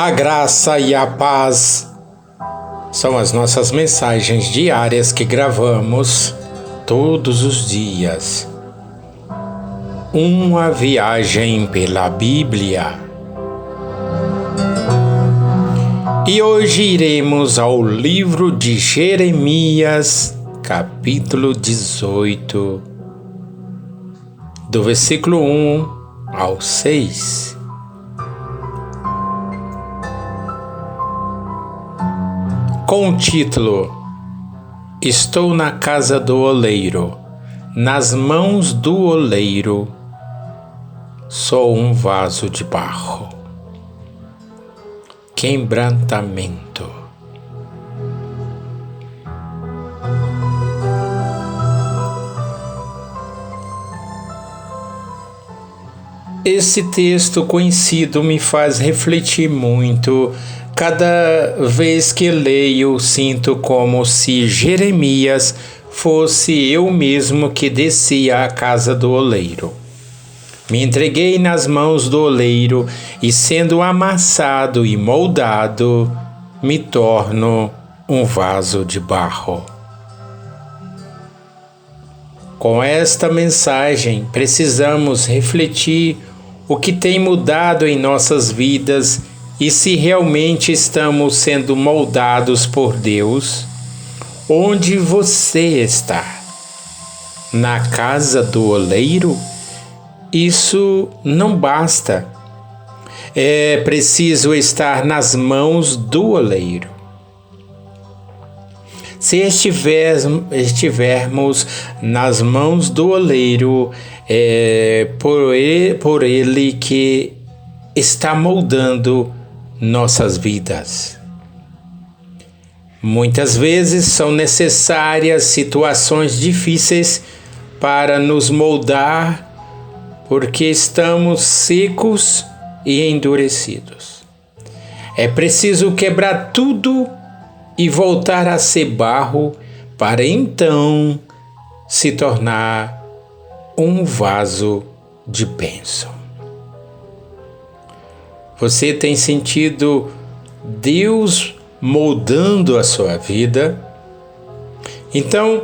A graça e a paz são as nossas mensagens diárias que gravamos todos os dias. Uma viagem pela Bíblia. E hoje iremos ao livro de Jeremias, capítulo 18, do versículo 1 ao 6. Com o título Estou na casa do oleiro, nas mãos do oleiro, sou um vaso de barro. Quebrantamento. Esse texto conhecido me faz refletir muito. Cada vez que leio, sinto como se Jeremias fosse eu mesmo que descia à casa do oleiro. Me entreguei nas mãos do oleiro e, sendo amassado e moldado, me torno um vaso de barro. Com esta mensagem, precisamos refletir o que tem mudado em nossas vidas e se realmente estamos sendo moldados por Deus. Onde você está? Na casa do oleiro? Isso não basta. É preciso estar nas mãos do oleiro. Se estivermos nas mãos do oleiro, é por ele que está moldando nossas vidas. Muitas vezes são necessárias situações difíceis para nos moldar, porque estamos secos e endurecidos. É preciso quebrar tudo e voltar a ser barro para então se tornar um vaso de bênção. Você tem sentido Deus moldando a sua vida? Então,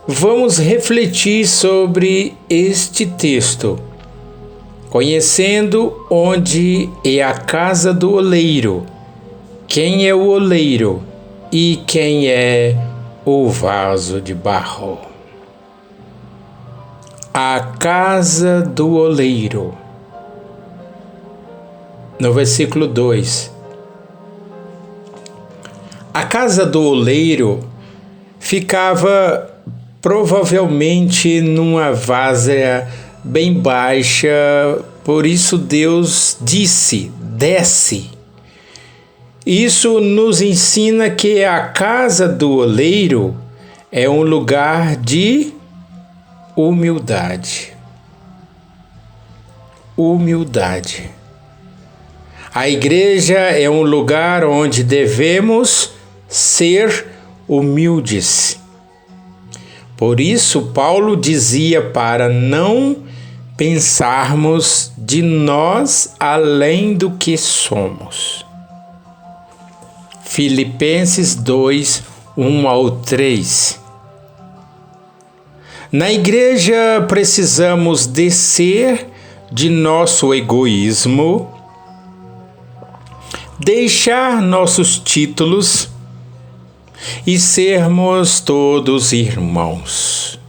vamos refletir sobre este texto, conhecendo onde é a casa do oleiro, quem é o oleiro e quem é o vaso de barro. A casa do oleiro. No versículo 2. A casa do oleiro ficava provavelmente numa várzea bem baixa, por isso Deus disse: desce. Isso nos ensina que a casa do oleiro é um lugar de humildade. Humildade. A igreja é um lugar onde devemos ser humildes. Por isso, Paulo dizia para não pensarmos de nós além do que somos. Filipenses 2, 1 ao 3. Na igreja precisamos descer de nosso egoísmo, deixar nossos títulos e sermos todos irmãos.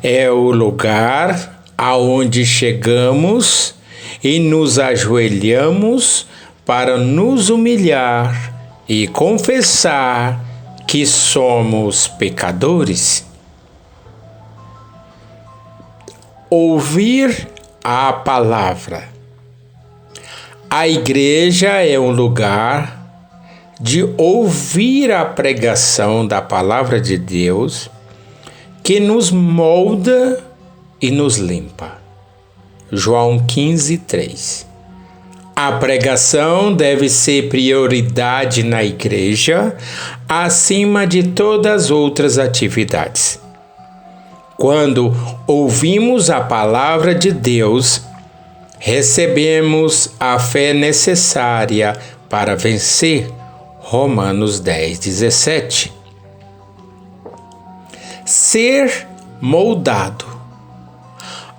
É o lugar aonde chegamos e nos ajoelhamos para nos humilhar e confessar que somos pecadores. Ouvir a palavra. A igreja é um lugar de ouvir a pregação da palavra de Deus que nos molda e nos limpa. João 15, 3. A pregação deve ser prioridade na igreja acima de todas as outras atividades. Quando ouvimos a palavra de Deus, recebemos a fé necessária para vencer. Romanos 10:17. Ser moldado.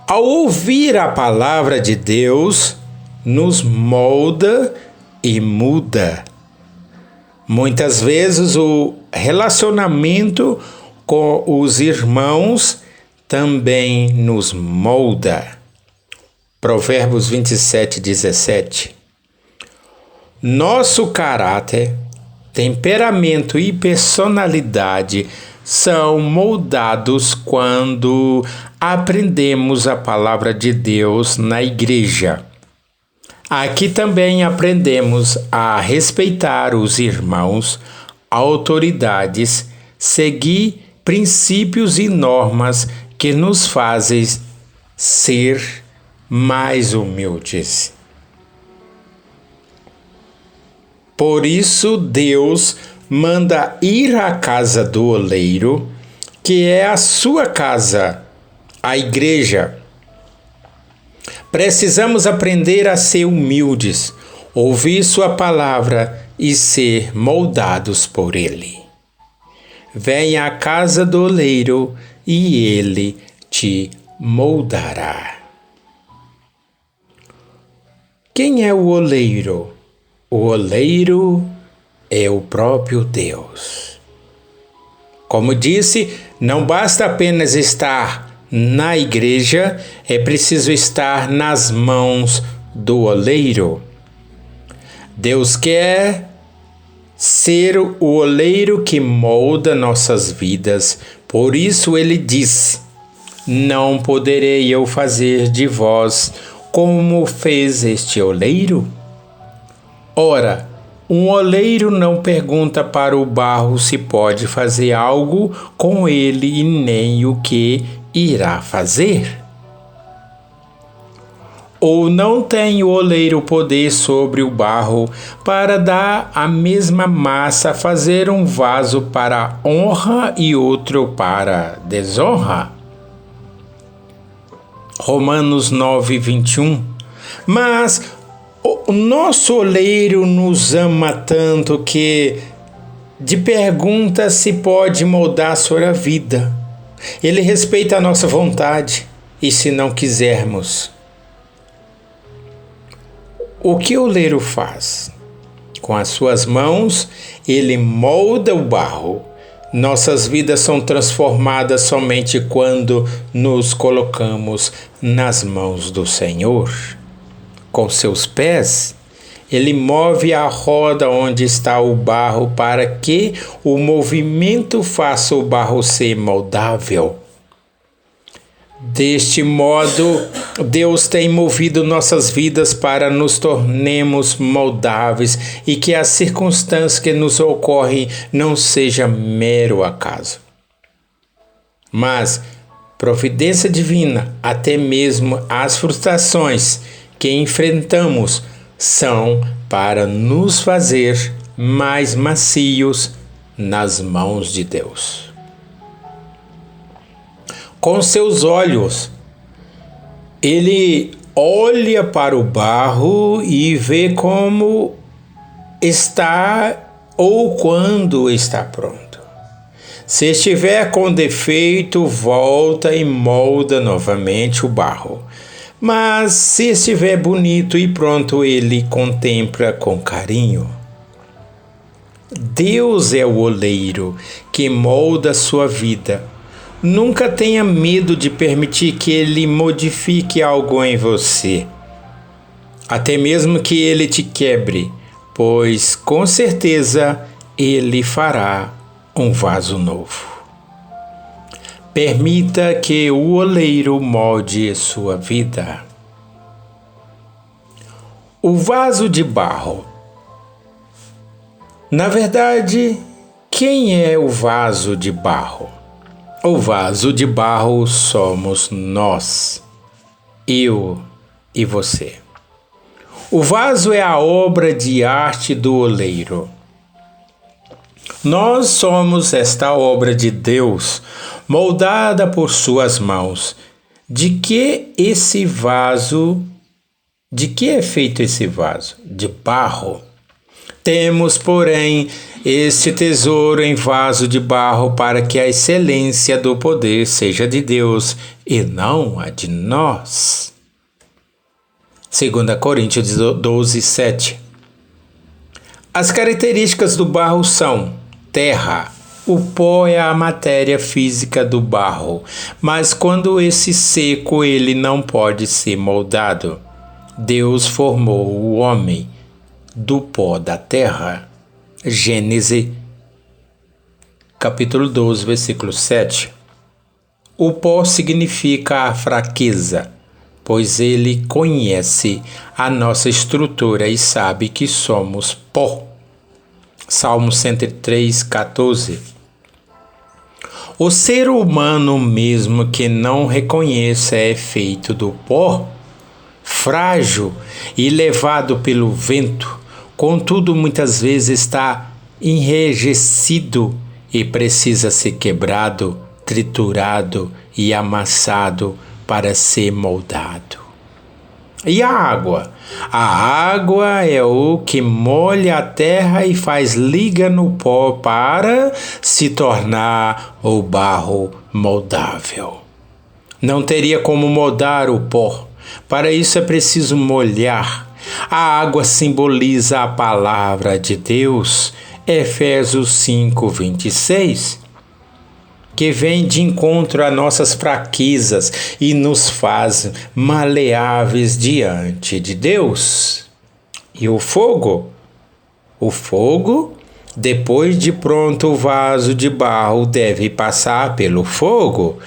Ao ouvir a palavra de Deus, nos molda e muda. Muitas vezes o relacionamento com os irmãos também nos molda. Provérbios 27:17. Nosso caráter, temperamento e personalidade são moldados quando aprendemos a palavra de Deus na igreja. Aqui também aprendemos a respeitar os irmãos, autoridades, seguir princípios e normas que nos fazem ser mais humildes. Por isso, Deus manda ir à casa do oleiro, que é a sua casa, a igreja. Precisamos aprender a ser humildes, ouvir sua palavra e ser moldados por ele. Venha à casa do oleiro e ele te moldará. Quem é o oleiro? O oleiro é o próprio Deus. Como disse, não basta apenas estar na igreja, é preciso estar nas mãos do oleiro. Deus quer ser o oleiro que molda nossas vidas. Por isso ele diz: não poderei eu fazer de vós como fez este oleiro? Ora, um oleiro não pergunta para o barro se pode fazer algo com ele e nem o que irá fazer. Ou não tem o oleiro poder sobre o barro para dar a mesma massa, fazer um vaso para honra e outro para desonra? Romanos 9:21. Mas o nosso oleiro nos ama tanto que de pergunta se pode moldar sua vida. Ele respeita a nossa vontade e se não quisermos. O que o oleiro faz? Com as suas mãos, ele molda o barro. Nossas vidas são transformadas somente quando nos colocamos nas mãos do Senhor. Com seus pés, ele move a roda onde está o barro para que o movimento faça o barro ser moldável. Deste modo, Deus tem movido nossas vidas para nos tornemos moldáveis e que as circunstâncias que nos ocorrem não seja mero acaso, mas providência divina. Até mesmo as frustrações que enfrentamos são para nos fazer mais macios nas mãos de Deus. Com seus olhos, ele olha para o barro e vê como está ou quando está pronto. Se estiver com defeito, volta e molda novamente o barro. Mas se estiver bonito e pronto, ele contempla com carinho. Deus é o oleiro que molda sua vida. Nunca tenha medo de permitir que ele modifique algo em você, até mesmo que ele te quebre, pois com certeza ele fará um vaso novo. Permita que o oleiro molde sua vida. O vaso de barro. Na verdade, quem é o vaso de barro? O vaso de barro somos nós, eu e você. O vaso é a obra de arte do oleiro. Nós somos esta obra de Deus, moldada por suas mãos. De que é feito esse vaso? De barro. Temos, porém, este tesouro em vaso de barro para que a excelência do poder seja de Deus e não a de nós. 2 Coríntios 12, 7. As características do barro são: terra. O pó é a matéria física do barro, mas quando esse seco, ele não pode ser moldado. Deus formou o homem do pó da terra. Gênesis, capítulo 12, versículo 7. O pó significa a fraqueza, pois ele conhece a nossa estrutura e sabe que somos pó. Salmo 103, 14. O ser humano, mesmo que não reconheça, é feito do pó, frágil e levado pelo vento, contudo muitas vezes está enrijecido e precisa ser quebrado, triturado e amassado para ser moldado. E a água? A água é o que molha a terra e faz liga no pó para se tornar o barro moldável. Não teria como moldar o pó. Para isso é preciso molhar. A água simboliza a palavra de Deus, Efésios 5, 26, que vem de encontro a nossas fraquezas e nos faz maleáveis diante de Deus. E o fogo? O fogo, depois de pronto o vaso de barro deve passar pelo fogo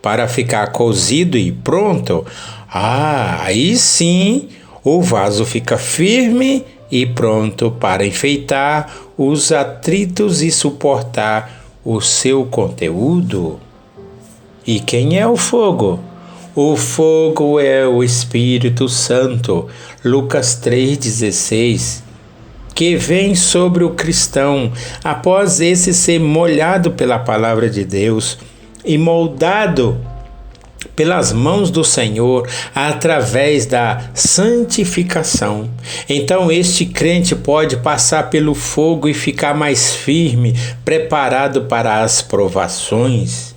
para ficar cozido e pronto. Aí sim o vaso fica firme e pronto para enfeitar os atritos e suportar o seu conteúdo. E quem é o fogo? O fogo é o Espírito Santo, Lucas 3,16, que vem sobre o cristão após esse ser molhado pela palavra de Deus e moldado pelas mãos do Senhor através da santificação. Então este crente pode passar pelo fogo e ficar mais firme, preparado para as provações.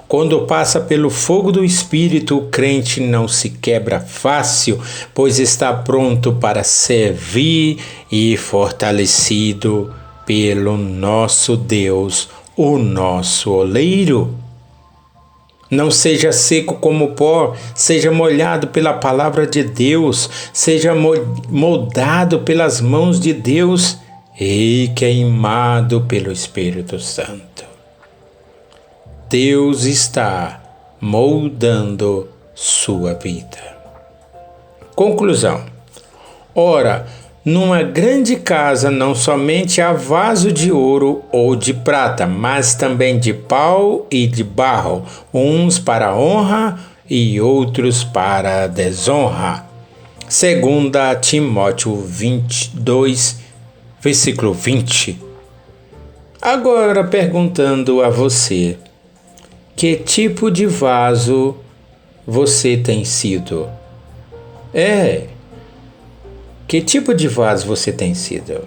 Quando passa pelo fogo do Espírito, o crente não se quebra fácil, pois está pronto para servir e fortalecido pelo nosso Deus, o nosso oleiro. Não seja seco como pó, seja molhado pela palavra de Deus, seja moldado pelas mãos de Deus e queimado pelo Espírito Santo. Deus está moldando sua vida. Conclusão. Ora, numa grande casa não somente há vaso de ouro ou de prata, mas também de pau e de barro, uns para honra e outros para desonra. 2 Timóteo 22, versículo 20. Agora perguntando a você, que tipo de vaso você tem sido? Que tipo de vaso você tem sido?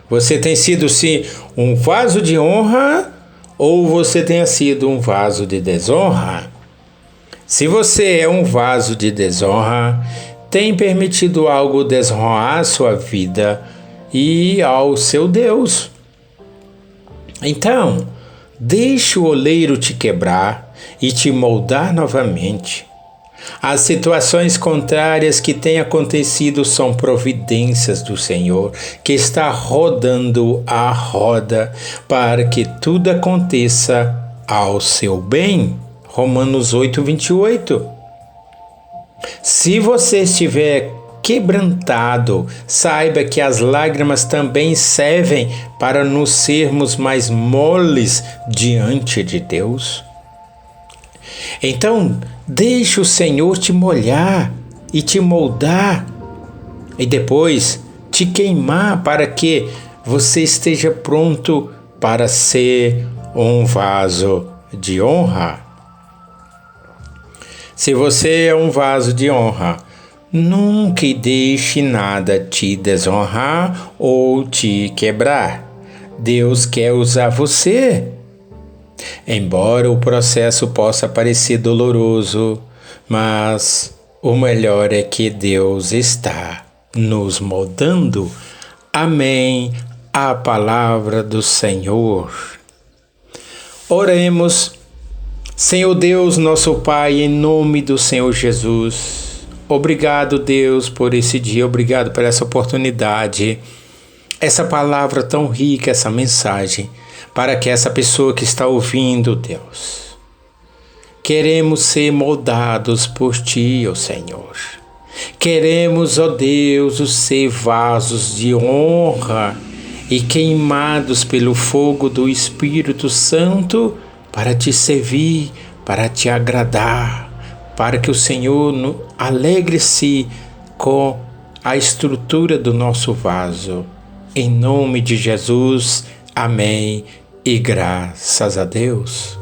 Você tem sido, sim, um vaso de honra ou você tem sido um vaso de desonra? Se você é um vaso de desonra, tem permitido algo desonrar a sua vida e ao seu Deus. Então, deixe o oleiro te quebrar e te moldar novamente. As situações contrárias que têm acontecido são providências do Senhor, que está rodando a roda para que tudo aconteça ao seu bem. Romanos 8, 28. Se você estiver quebrantado, saiba que as lágrimas também servem para nos sermos mais moles diante de Deus. Então, deixe o Senhor te molhar e te moldar e depois te queimar para que você esteja pronto para ser um vaso de honra. Se você é um vaso de honra, Nunca deixe nada te desonrar ou te quebrar. Deus quer usar você. Embora o processo possa parecer doloroso, mas o melhor é que Deus está nos moldando. Amém. A palavra do Senhor. Oremos. Senhor Deus, nosso Pai, em nome do Senhor Jesus. Obrigado, Deus, por esse dia. Obrigado por essa oportunidade. Essa palavra tão rica, essa mensagem, para que essa pessoa que está ouvindo, Deus. Queremos ser moldados por Ti, ó Senhor. Queremos, ó Deus, ser vasos de honra e queimados pelo fogo do Espírito Santo para Te servir, para Te agradar, para que o Senhor alegre-se com a estrutura do nosso vaso. Em nome de Jesus, amém e graças a Deus.